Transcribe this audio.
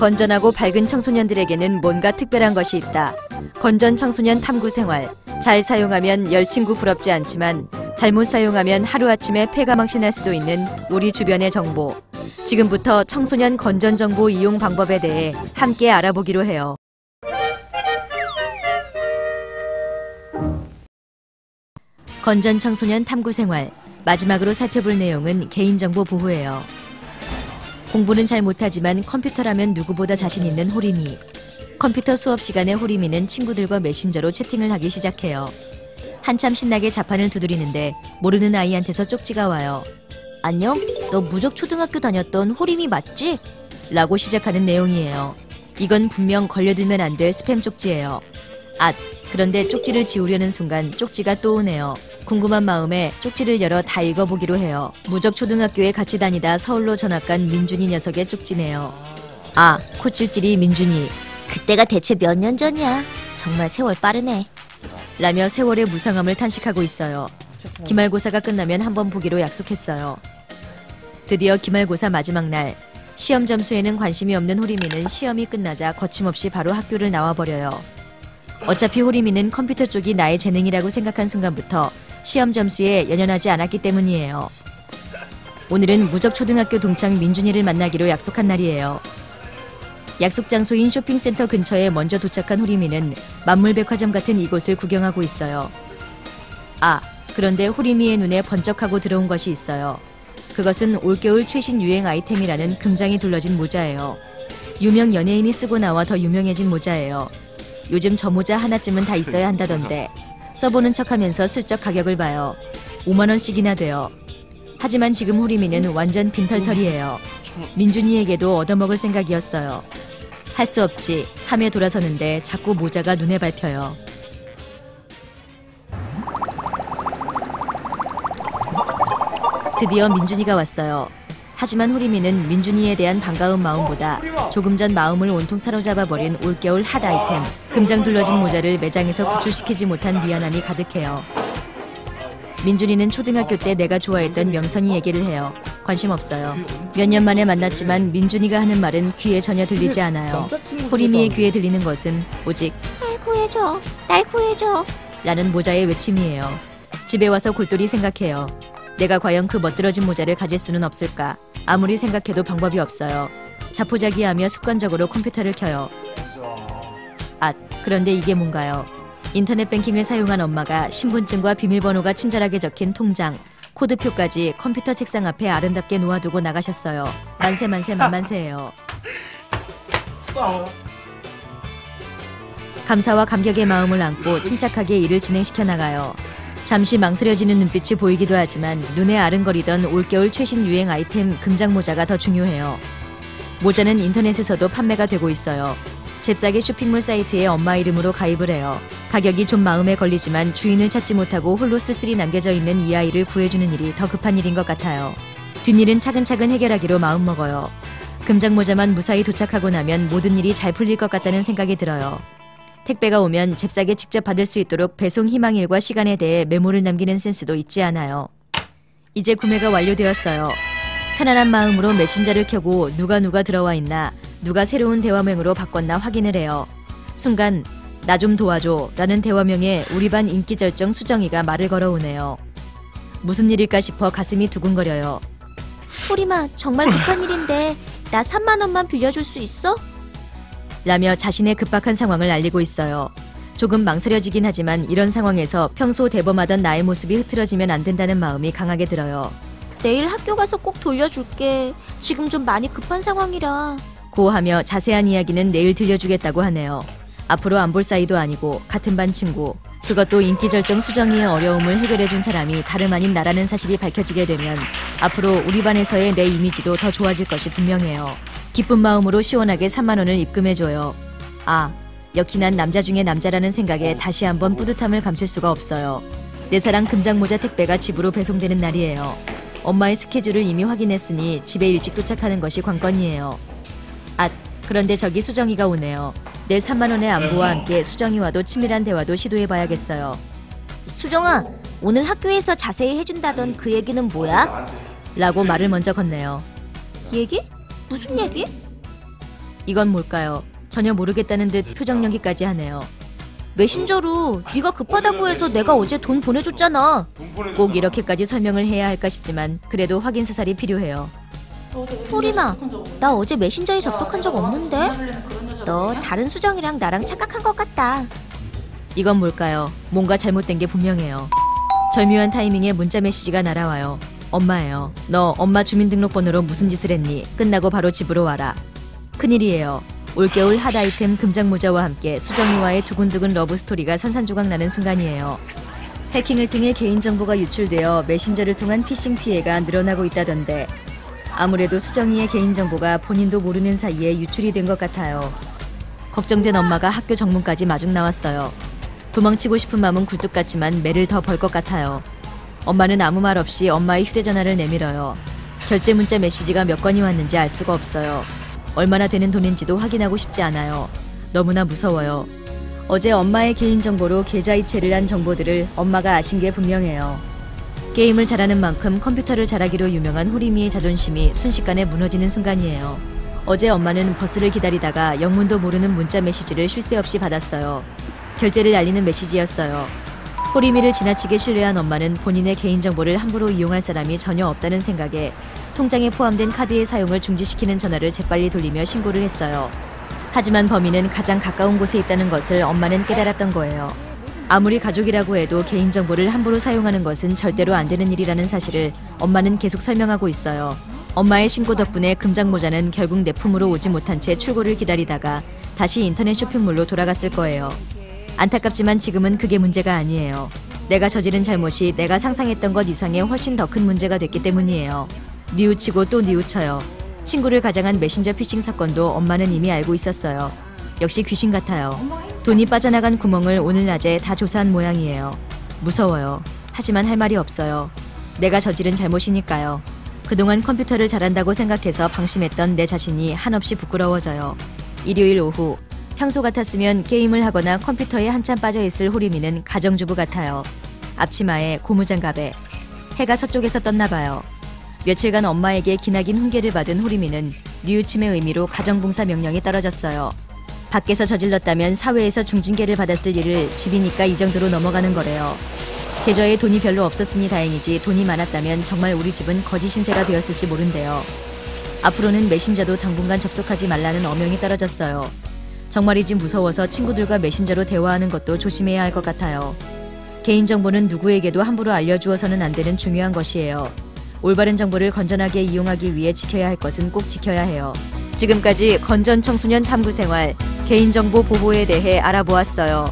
건전하고 밝은 청소년들에게는 뭔가 특별한 것이 있다. 건전 청소년 탐구 생활. 잘 사용하면 열친구 부럽지 않지만 잘못 사용하면 하루아침에 폐가망신할 수도 있는 우리 주변의 정보. 지금부터 청소년 건전 정보 이용 방법에 대해 함께 알아보기로 해요. 건전 청소년 탐구 생활. 마지막으로 살펴볼 내용은 개인정보 보호예요. 공부는 잘 못하지만 컴퓨터라면 누구보다 자신 있는 호림이. 컴퓨터 수업 시간에 호림이는 친구들과 메신저로 채팅을 하기 시작해요. 한참 신나게 자판을 두드리는데 모르는 아이한테서 쪽지가 와요. 안녕? 너 무적 초등학교 다녔던 호림이 맞지? 라고 시작하는 내용이에요. 이건 분명 걸려들면 안 될 스팸 쪽지예요. 그런데 쪽지를 지우려는 순간 쪽지가 또 오네요. 궁금한 마음에 쪽지를 열어 다 읽어보기로 해요. 무적 초등학교에 같이 다니다 서울로 전학 간 민준이 녀석의 쪽지네요. 코찔찔이 민준이. 그때가 대체 몇 년 전이야. 정말 세월 빠르네. 라며 세월의 무상함을 탄식하고 있어요. 기말고사가 끝나면 한번 보기로 약속했어요. 드디어 기말고사 마지막 날. 시험 점수에는 관심이 없는 호림이는 시험이 끝나자 거침없이 바로 학교를 나와버려요. 어차피 호림이는 컴퓨터 쪽이 나의 재능이라고 생각한 순간부터 시험 점수에 연연하지 않았기 때문이에요. 오늘은 무적초등학교 동창 민준이를 만나기로 약속한 날이에요. 약속 장소인 쇼핑센터 근처에 먼저 도착한 호림이는 만물백화점 같은 이곳을 구경하고 있어요. 그런데 호림이의 눈에 번쩍하고 들어온 것이 있어요. 그것은 올겨울 최신 유행 아이템이라는 금장이 둘러진 모자예요. 유명 연예인이 쓰고 나와 더 유명해진 모자예요. 요즘 저 모자 하나쯤은 다 있어야 한다던데 써보는 척하면서 슬쩍 가격을 봐요. 5만원씩이나 돼요. 하지만 지금 호림이는 완전 빈털털이에요. 민준이에게도 얻어먹을 생각이었어요. 할 수 없지 하며 돌아서는데 자꾸 모자가 눈에 밟혀요. 드디어 민준이가 왔어요. 하지만 호림이는 민준이에 대한 반가운 마음보다 조금 전 마음을 온통 사로잡아버린 올겨울 핫 아이템 금장 둘러진 모자를 매장에서 구출시키지 못한 미안함이 가득해요. 민준이는 초등학교 때 내가 좋아했던 명선이 얘기를 해요. 관심 없어요. 몇 년 만에 만났지만 민준이가 하는 말은 귀에 전혀 들리지 않아요. 호림이의 귀에 들리는 것은 오직 날 구해줘, 날 구해줘 라는 모자의 외침이에요. 집에 와서 골똘히 생각해요. 내가 과연 그 멋들어진 모자를 가질 수는 없을까? 아무리 생각해도 방법이 없어요. 자포자기하며 습관적으로 컴퓨터를 켜요. 그런데 이게 뭔가요? 인터넷 뱅킹을 사용한 엄마가 신분증과 비밀번호가 친절하게 적힌 통장, 코드표까지 컴퓨터 책상 앞에 아름답게 놓아두고 나가셨어요. 만세 만세 만만세예요. 감사와 감격의 마음을 안고 침착하게 일을 진행시켜 나가요. 잠시 망설여지는 눈빛이 보이기도 하지만 눈에 아른거리던 올겨울 최신 유행 아이템 금장 모자가 더 중요해요. 모자는 인터넷에서도 판매가 되고 있어요. 잽싸게 쇼핑몰 사이트에 엄마 이름으로 가입을 해요. 가격이 좀 마음에 걸리지만 주인을 찾지 못하고 홀로 쓸쓸히 남겨져 있는 이 아이를 구해주는 일이 더 급한 일인 것 같아요. 뒷일은 차근차근 해결하기로 마음먹어요. 금장 모자만 무사히 도착하고 나면 모든 일이 잘 풀릴 것 같다는 생각이 들어요. 택배가 오면 잽싸게 직접 받을 수 있도록 배송 희망일과 시간에 대해 메모를 남기는 센스도 잊지 않아요. 이제 구매가 완료되었어요. 편안한 마음으로 메신저를 켜고 누가 들어와 있나, 누가 새로운 대화명으로 바꿨나 확인을 해요. 순간 나 좀 도와줘 라는 대화명에 우리 반 인기 절정 수정이가 말을 걸어오네요. 무슨 일일까 싶어 가슴이 두근거려요. 호림아, 정말 급한 일인데 나 3만원만 빌려줄 수 있어? 라며 자신의 급박한 상황을 알리고 있어요. 조금 망설여지긴 하지만 이런 상황에서 평소 대범하던 나의 모습이 흐트러지면 안 된다는 마음이 강하게 들어요. 내일 학교 가서 꼭 돌려줄게. 지금 좀 많이 급한 상황이라. 고하며 자세한 이야기는 내일 들려주겠다고 하네요. 앞으로 안 볼 사이도 아니고 같은 반 친구, 그것도 인기 절정 수정이의 어려움을 해결해준 사람이 다름 아닌 나라는 사실이 밝혀지게 되면 앞으로 우리 반에서의 내 이미지도 더 좋아질 것이 분명해요. 기쁜 마음으로 시원하게 3만원을 입금해줘요. 역시 난 남자 중에 남자라는 생각에 다시 한번 뿌듯함을 감출 수가 없어요. 내 사랑 금장모자 택배가 집으로 배송되는 날이에요. 엄마의 스케줄을 이미 확인했으니 집에 일찍 도착하는 것이 관건이에요. 그런데 저기 수정이가 오네요. 내 3만원의 안부와 함께 수정이와도 치밀한 대화도 시도해봐야겠어요. 수정아, 오늘 학교에서 자세히 해준다던 그 얘기는 뭐야? 라고 말을 먼저 건네요. 얘기? 무슨 얘기? 이건 뭘까요? 전혀 모르겠다는 듯 표정 연기까지 하네요. 메신저로 네가 급하다고 해서 내가 어제 돈 보내줬잖아. 꼭 이렇게까지 설명을 해야 할까 싶지만 그래도 확인 사살이 필요해요. 호림아, 나 어제 메신저에 접속한 적 없는데? 너 다른 수정이랑 나랑 착각한 것 같다. 이건 뭘까요? 뭔가 잘못된 게 분명해요. 절묘한 타이밍에 문자 메시지가 날아와요. 엄마예요. 너 엄마 주민등록번호로 무슨 짓을 했니? 끝나고 바로 집으로 와라. 큰일이에요. 올겨울 핫 아이템 금장모자와 함께 수정이와의 두근두근 러브스토리가 산산조각 나는 순간이에요. 해킹을 통해 개인정보가 유출되어 메신저를 통한 피싱 피해가 늘어나고 있다던데 아무래도 수정이의 개인정보가 본인도 모르는 사이에 유출이 된 것 같아요. 걱정된 엄마가 학교 정문까지 마중 나왔어요. 도망치고 싶은 마음은 굴뚝 같지만 매를 더 벌 것 같아요. 엄마는 아무 말 없이 엄마의 휴대전화를 내밀어요. 결제 문자 메시지가 몇 건이 왔는지 알 수가 없어요. 얼마나 되는 돈인지도 확인하고 싶지 않아요. 너무나 무서워요. 어제 엄마의 개인정보로 계좌 이체를 한 정보들을 엄마가 아신 게 분명해요. 게임을 잘하는 만큼 컴퓨터를 잘하기로 유명한 호리미의 자존심이 순식간에 무너지는 순간이에요. 어제 엄마는 버스를 기다리다가 영문도 모르는 문자 메시지를 쉴 새 없이 받았어요. 결제를 알리는 메시지였어요. 호리미를 지나치게 신뢰한 엄마는 본인의 개인정보를 함부로 이용할 사람이 전혀 없다는 생각에 통장에 포함된 카드의 사용을 중지시키는 전화를 재빨리 돌리며 신고를 했어요. 하지만 범인은 가장 가까운 곳에 있다는 것을 엄마는 깨달았던 거예요. 아무리 가족이라고 해도 개인정보를 함부로 사용하는 것은 절대로 안 되는 일이라는 사실을 엄마는 계속 설명하고 있어요. 엄마의 신고 덕분에 금장모자는 결국 내 품으로 오지 못한 채 출고를 기다리다가 다시 인터넷 쇼핑몰로 돌아갔을 거예요. 안타깝지만 지금은 그게 문제가 아니에요. 내가 저지른 잘못이 내가 상상했던 것 이상의 훨씬 더 큰 문제가 됐기 때문이에요. 뉘우치고 또 뉘우쳐요. 친구를 가장한 메신저 피싱 사건도 엄마는 이미 알고 있었어요. 역시 귀신 같아요. 돈이 빠져나간 구멍을 오늘 낮에 다 조사한 모양이에요. 무서워요. 하지만 할 말이 없어요. 내가 저지른 잘못이니까요. 그동안 컴퓨터를 잘한다고 생각해서 방심했던 내 자신이 한없이 부끄러워져요. 일요일 오후 평소 같았으면 게임을 하거나 컴퓨터에 한참 빠져있을 호리미는 가정주부 같아요. 앞치마에 고무장갑에 해가 서쪽에서 떴나 봐요. 며칠간 엄마에게 기나긴 훈계를 받은 호리미는 뉘우침의 의미로 가정봉사 명령이 떨어졌어요. 밖에서 저질렀다면 사회에서 중징계를 받았을 일을 집이니까 이 정도로 넘어가는 거래요. 계좌에 돈이 별로 없었으니 다행이지 돈이 많았다면 정말 우리 집은 거지 신세가 되었을지 모른대요. 앞으로는 메신저도 당분간 접속하지 말라는 어명이 떨어졌어요. 정말이지 무서워서 친구들과 메신저로 대화하는 것도 조심해야 할 것 같아요. 개인정보는 누구에게도 함부로 알려주어서는 안 되는 중요한 것이에요. 올바른 정보를 건전하게 이용하기 위해 지켜야 할 것은 꼭 지켜야 해요. 지금까지 건전 청소년 탐구 생활, 개인정보 보호에 대해 알아보았어요.